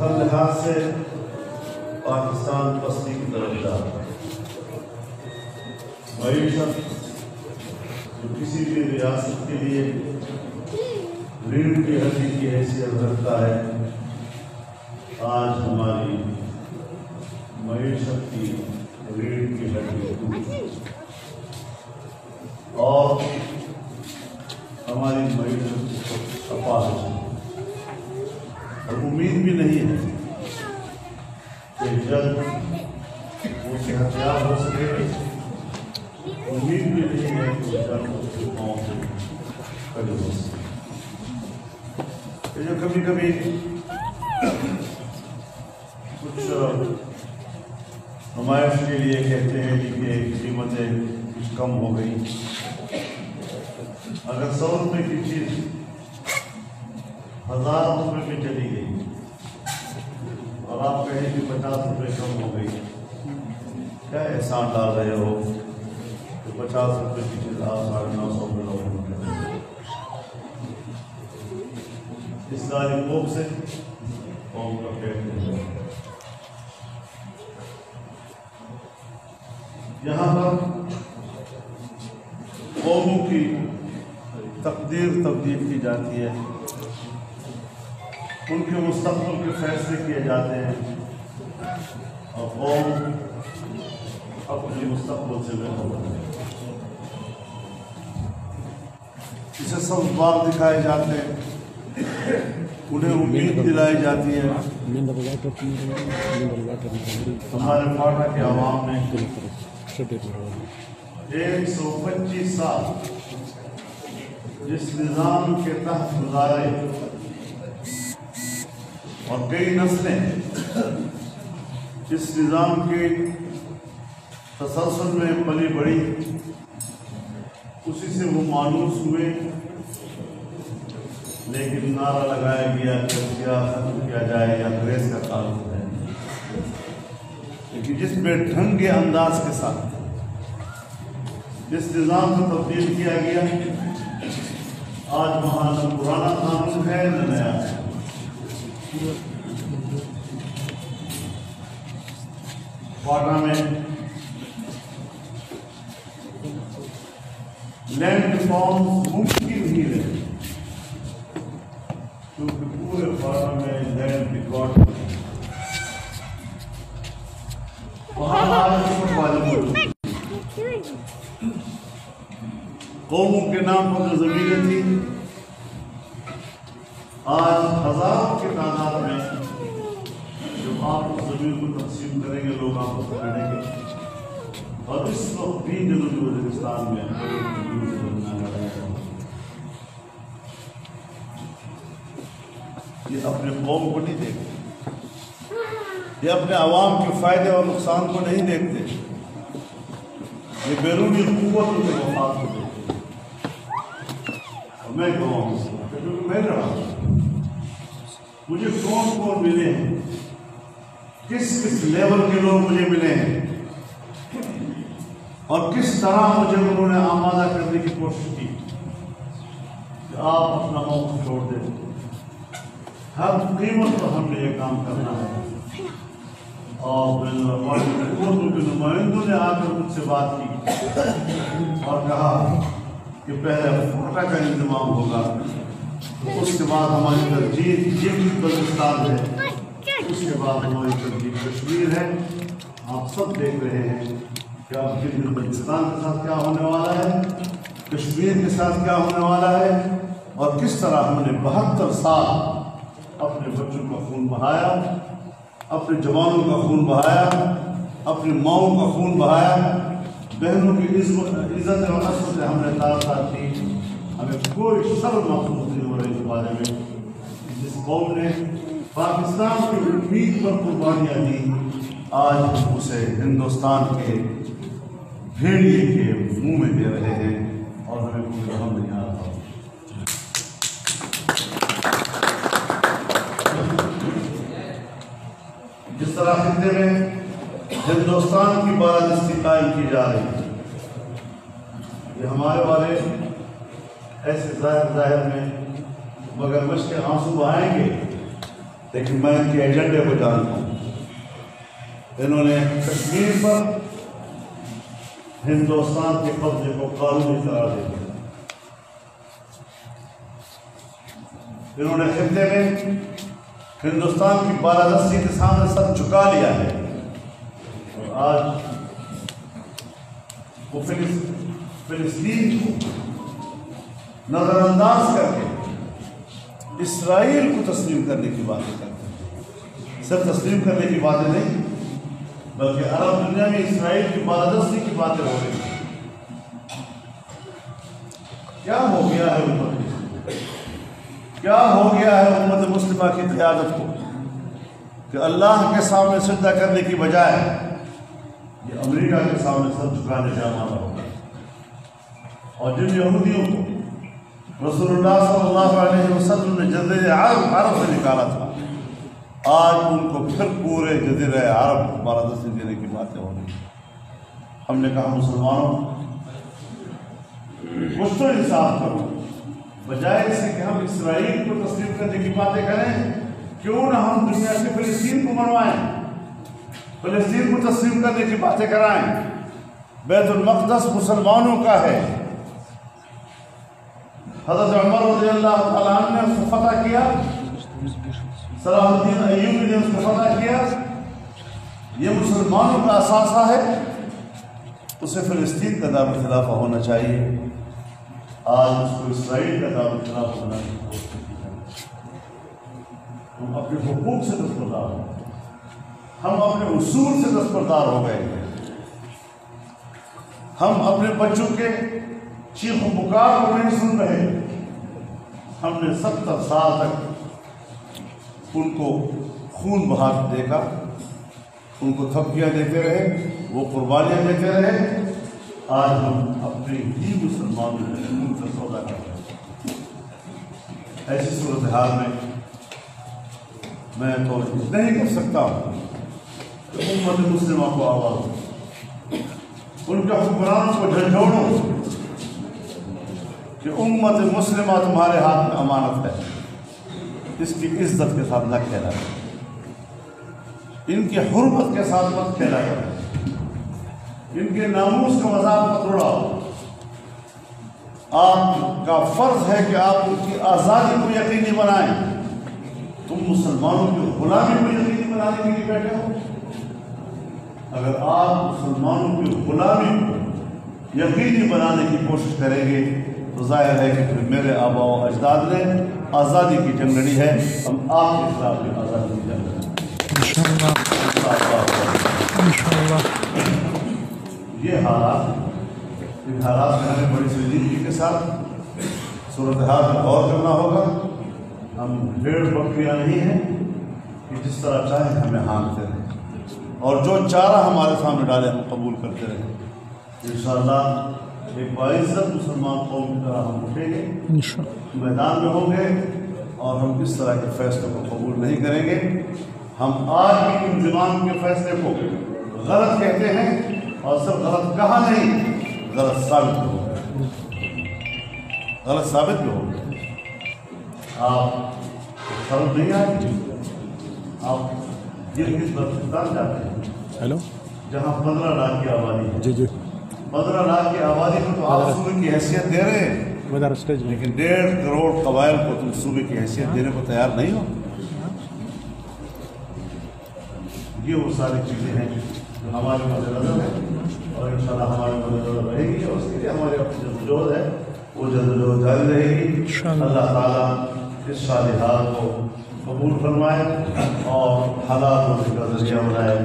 ہر لحاظ سے پاکستان پستی کی طرف جا رہا ہے۔ معیشت جو کسی بھی ریاست کے لیے ریڑھ کی ہڈی کی حیثیت رکھتا ہے، آج ہماری معیشت کی ریڑھ کی ہڈی ٹوٹ اور ہماری معیشت اپاہج ہے، اور امید بھی نہیں ہے کہ جلد وہ صحتیاب ہو سکے، امید بھی نہیں ہے کہ جلد اس کی موت کبھی ہو سکے۔ جو کبھی کبھی کچھ نمائش کے لیے کہتے ہیں کہ قیمتیں کچھ کم ہو گئی، اگر 100 روپے کی چیز 1000 روپے میں چلی گئی اور آپ کہیں کہ 50 روپے کم ہو گئی، کیا احسان ڈال رہے ہو کہ 50 روپے کی چیز آپ 950 میں لوگوں کو اس ساری خوب سے قوم کا پیٹ نہیں ہے۔ یہاں پر قوموں کی تقدیر تبدیل کی جاتی ہے، ان کے مستقبل کے فیصلے کیے جاتے ہیں، اور قوم اپنے مستقبل سے بے خبر ہے۔ اسے سب باغ دکھائے جاتے ہیں، انہیں امید دلائی جاتی ہے۔ ہمارے پاٹا کے عوام نے 125 سال جس نظام کے تحت گزارے اور کئی نسلیں اس نظام کے تسلسل میں پلی بڑھی، اسی سے وہ مانوس ہوئے، لیکن نعرہ لگایا گیا کہ سیاست ختم کیا جائے یا انگریز کا تعلق ہے، لیکن جس بے ڈھنگ کے انداز کے ساتھ جس نظام کو تبدیل کیا گیا، آج وہاں نہ پرانا قانون ہے نہ نیا ہے۔ پاٹا میں لینڈ ریفارم ممکن ہی رہے، کیونکہ پورے پاٹا میں لینڈ ریکارڈ قوموں کے نام پر جو زمینیں تھیں، آج ہزاروں کی تعداد میں جب آپ اس زمین کو تقسیم کریں گے، لوگ آپ کو پکڑیں گے، اور اس وقت بھی جنوبی وزیرستان میں یہ اپنے قوم کو نہیں دیکھتے، یہ اپنے عوام کے فائدے اور نقصان کو نہیں دیکھتے، یہ بیرونی قوتوں کے مفاد کو دیکھتے۔ میں کہوں کیونکہ میں رہا ہوں، مجھے کون کون ملے ہیں، کس کس لیول کے لوگ مجھے ملے ہیں، اور کس طرح مجھے انہوں نے آمادہ کرنے کی کوشش کی کہ آپ اپنا موقف چھوڑ دیں، ہر قیمت پر ہم نے یہ کام کرنا ہے۔ اور حکومتوں کے نمائندوں نے آ کر مجھ سے بات کی اور کہا کہ پہلے پاٹا کا انتظام ہوگا، اس کے بعد ہماری ترجیح بلوچستان ہے، اس کے بعد ہماری ترجیح کشمیر ہے۔ آپ سب دیکھ رہے ہیں کہ اب بلوچستان کے ساتھ کیا ہونے والا ہے، کشمیر کے ساتھ کیا ہونے والا ہے، اور کس طرح ہم نے 72 سال اپنے بچوں کا خون بہایا، اپنے جوانوں کا خون بہایا، اپنی ماؤں کا خون بہایا، بہنوں کی عزت اور عصمت سے ہم نے تعلقات کی، ہمیں کوئی شرم محسوس نہیں ہو رہی اس بارے میں۔ جس قوم نے پاکستان کی امید پر قربانیاں دی، آج ہم اسے ہندوستان کے بھیڑیے کے منہ میں دے رہے ہیں، اور ہمیں کوئی رحم نہیں آ رہا۔ جس طرح خطے میں ہندوستان کی بالادستی قائم کی جا رہی ہے، یہ ہمارے والے ایسے ظاہر میں مگر مشق آنسو بہائیں گے لیکن میں ان کے ایجنڈے کو جانتا ہوں. انہوں نے کشمیر پر ہندوستان کے قبضے کو قانونی قرار دے دیا. انہوں نے خطے میں ہندوستان کی بالادستی کے سامنے سر جھکا لیا ہے، اور آج وہ فلسطین کو نظر انداز کر کے اسرائیل کو تسلیم کرنے کی باتیں کرتے ہیں. صرف تسلیم کرنے کی باتیں نہیں، بلکہ عرب دنیا میں اسرائیل کی بالادستی کی باتیں ہو رہی ہیں. کیا ہو گیا ہے امت، کیا ہو گیا ہے امت مسلمہ کی قیادت کو کہ اللہ کے سامنے سجدہ کرنے کی بجائے یہ امریکہ کے سامنے سر جھکانے کا معاملہ ہوگا. اور جن یہودیوں کو رسول اللہ صلی اللہ علیہ وسلم نے جزیرہ عرب سے نکالا تھا، آج ان کو پھر پورے جزیرہ عرب بالادستی دینے کی باتیں ہو رہی ہیں. ہم نے کہا مسلمانوں کچھ تو انصاف کرو، بجائے اس سے کہ ہم اسرائیل کو تسلیم کرنے کی باتیں کریں، کیوں نہ ہم دنیا سے فلسطین کو منوائیں، فلسطین کو تسلیم کرنے کی باتیں کرائیں. بیت المقدس مسلمانوں کا ہے. حضرت عمر رضی اللہ تعالیٰ عنہ نے اس کو فتح کیا، صلاح الدین ایوبی نے اس کو فتح کیا. یہ مسلمانوں کا اثاثہ ہے، اسے فلسطین کا دارالخلافہ ہونا چاہیے. آج اس کو اسرائیل کا دارالخلافہ ہونا چاہیے. ہم اپنے حقوق سے دستبردار ہو گئے، ہم اپنے اصول سے دستبردار ہو گئے. ہم اپنے بچوں کے چیخ و پکار کو نہیں سن رہے. ہم نے 70 سال تک ان کو خون بہا کے دیکھا، ان کو تھپکیاں دیتے رہے، وہ قربانیاں دیتے رہے. آج ہم اپنے ہی مسلمانوں کے خون کا سودا کر رہے ہیں. ایسی صورتحال میں تو نہیں کر سکتا ہوں کہ امت مسلمہ کو آواز دو، ان کے حکمرانوں کو جھنجھوڑو کہ امت مسلمہ تمہارے ہاتھ میں امانت ہے، اس کی عزت کے ساتھ نہ کھیلا کرو، ان کی حرمت کے ساتھ مت کھیلا کرو، ان کے ناموس کا مذاق مت اڑاؤ. آپ کا فرض ہے کہ آپ ان کی آزادی کو یقینی بنائیں. تم مسلمانوں کی غلامی کو یقینی بنانے کے لیے بیٹھے ہو. اگر آپ مسلمانوں کی غلامی کو یقینی بنانے کی کوشش کریں گے تو ظاہر ہے کہ پھر میرے آباء و اجداد نے آزادی کی جنگ لڑی ہے، ہم آپ کے خلاف بھی آزادی کی جنگ لڑیں. انشاءاللہ. یہ حالات، ان حالات میں ہمیں بڑی سنجیدگی کے ساتھ صورتحال پر غور کرنا ہوگا. ہم بھیڑ بکریاں نہیں ہیں کہ جس طرح چاہیں ہمیں ہانکتے رہیں، اور جو چارہ ہمارے سامنے ڈالے ہم قبول کرتے رہیں. انشاءاللہ ایک باعزت مسلمان قوم کی طرح ہم اٹھیں گے، میدان میں ہوں گے، اور ہم اس طرح کے فیصلے کو قبول نہیں کریں گے. ہم آج بھی ان زمان کے فیصلے کو غلط کہتے ہیں، اور صرف غلط کہا نہیں، غلط ثابت بھی ہو گئے، غلط ثابت بھی ہو گئے. آپ سمجھ نہیں آئے، آپ گلگت بلتستان جاتے ہیں، ہیلو، جہاں 15 لاکھ کی آبادی ہے. جی 15 لاکھ کی آبادی کو تو آپ صوبے کی حیثیت دے رہے ہیں، لیکن 1.5 کروڑ قبائل کو تم صوبے کی حیثیت دینے کو تیار نہیں ہو. یہ وہ ساری چیزیں ہیں جو ہمارے مد نظر ہے، اور انشاءاللہ ہمارے مد نظر رہے گی، اور اس کے لیے ہماری اپنی جدوجہد ہے، وہ جدوجہد جاری رہے گی. اللہ تعالیٰ اس صالحات کو قبول فرمائے اور حالات کا ذریعہ بنائے.